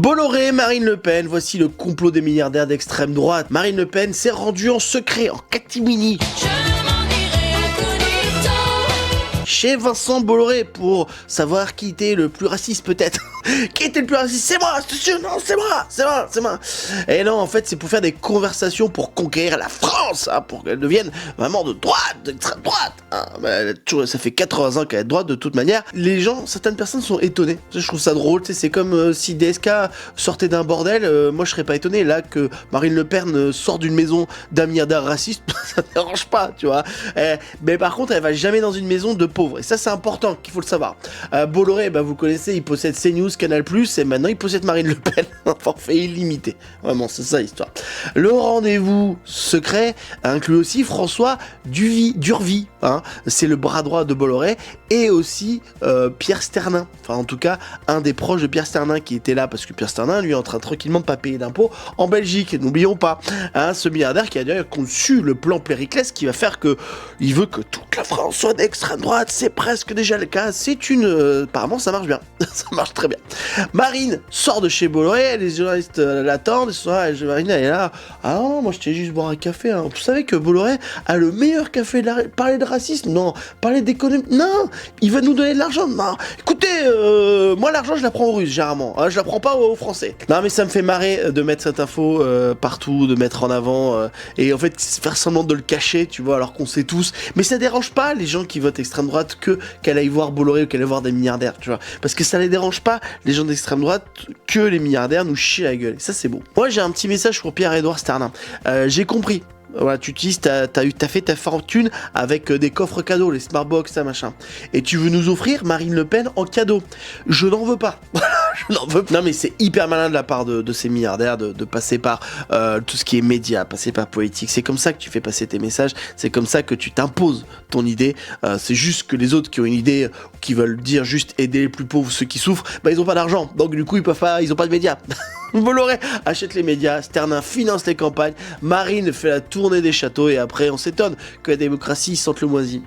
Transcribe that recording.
Bolloré, Marine Le Pen, voici le complot des milliardaires d'extrême droite. Marine Le Pen s'est rendue en secret, en catimini, chez Vincent Bolloré pour savoir qui était le plus raciste peut-être. Qui était le plus raciste? C'est moi, c'est sûr, non, c'est moi. Et non, en fait, c'est pour faire des conversations pour conquérir la France, hein, pour qu'elle devienne vraiment de droite, d'extrême droite. Hein. Ça fait 80 ans qu'elle est de droite de toute manière. Les gens, certaines personnes sont étonnées. Je trouve ça drôle, c'est comme si DSK sortait d'un bordel, moi je serais pas étonné. Là, que Marine Le Pen sort d'une maison d'un milliardaire raciste, ça ne dérange pas, tu vois. Mais par contre, elle va jamais dans une maison de pauvres. Et ça, c'est important, qu'il faut le savoir. Bolloré, vous connaissez, il possède CNews, Canal+, et maintenant il possède Marine Le Pen, un forfait illimité. Vraiment, c'est ça l'histoire. Le rendez-vous secret inclut aussi François Durvy, hein, c'est le bras droit de Bolloré, et aussi Pierre Sternin. Enfin, en tout cas, un des proches de Pierre Sternin qui était là, parce que Pierre Sternin, lui, est en train tranquillement de pas payer d'impôts en Belgique, n'oublions pas. Hein, ce milliardaire qui a d'ailleurs conçu le plan Périclès qui va faire que il veut que toute la France soit d'extrême droite, c'est presque déjà le cas, apparemment ça marche bien, ça marche très bien. Marine sort de chez Bolloré, les journalistes l'attendent, Marine elle est là, ah non, moi je t'ai juste boire un café, hein. Vous savez que Bolloré a le meilleur café, parler de racisme, non, parler d'économie, non, il va nous donner de l'argent, non, écoutez, moi l'argent je la prends aux Russes généralement, hein, je la prends pas aux Français. Non mais ça me fait marrer de mettre cette info partout, de mettre en avant, et en fait faire semblant de le cacher, tu vois, alors qu'on sait tous, mais ça dérange pas les gens qui votent extrême droite qu'elle aille voir Bolloré ou qu'elle aille voir des milliardaires, tu vois, parce que ça les dérange pas les gens d'extrême droite que les milliardaires nous chient la gueule, et ça c'est beau. Moi j'ai un petit message pour Pierre-Édouard Sternin, j'ai compris. Voilà, tu utilises, t'as fait ta fortune avec des coffres cadeaux, les Smartbox, ça machin. Et tu veux nous offrir Marine Le Pen en cadeau. Je n'en veux pas. Je n'en veux pas. Non mais c'est hyper malin de la part de ces milliardaires de passer par tout ce qui est média, passer par politique. C'est comme ça que tu fais passer tes messages, c'est comme ça que tu t'imposes ton idée. C'est juste que les autres qui ont une idée, qui veulent dire juste aider les plus pauvres, ceux qui souffrent, ils ont pas d'argent. Donc du coup ils ont pas de médias. Bolloré achète les médias, Sternin finance les campagnes, Marine fait la tournée des châteaux et après on s'étonne que la démocratie sente le moisi.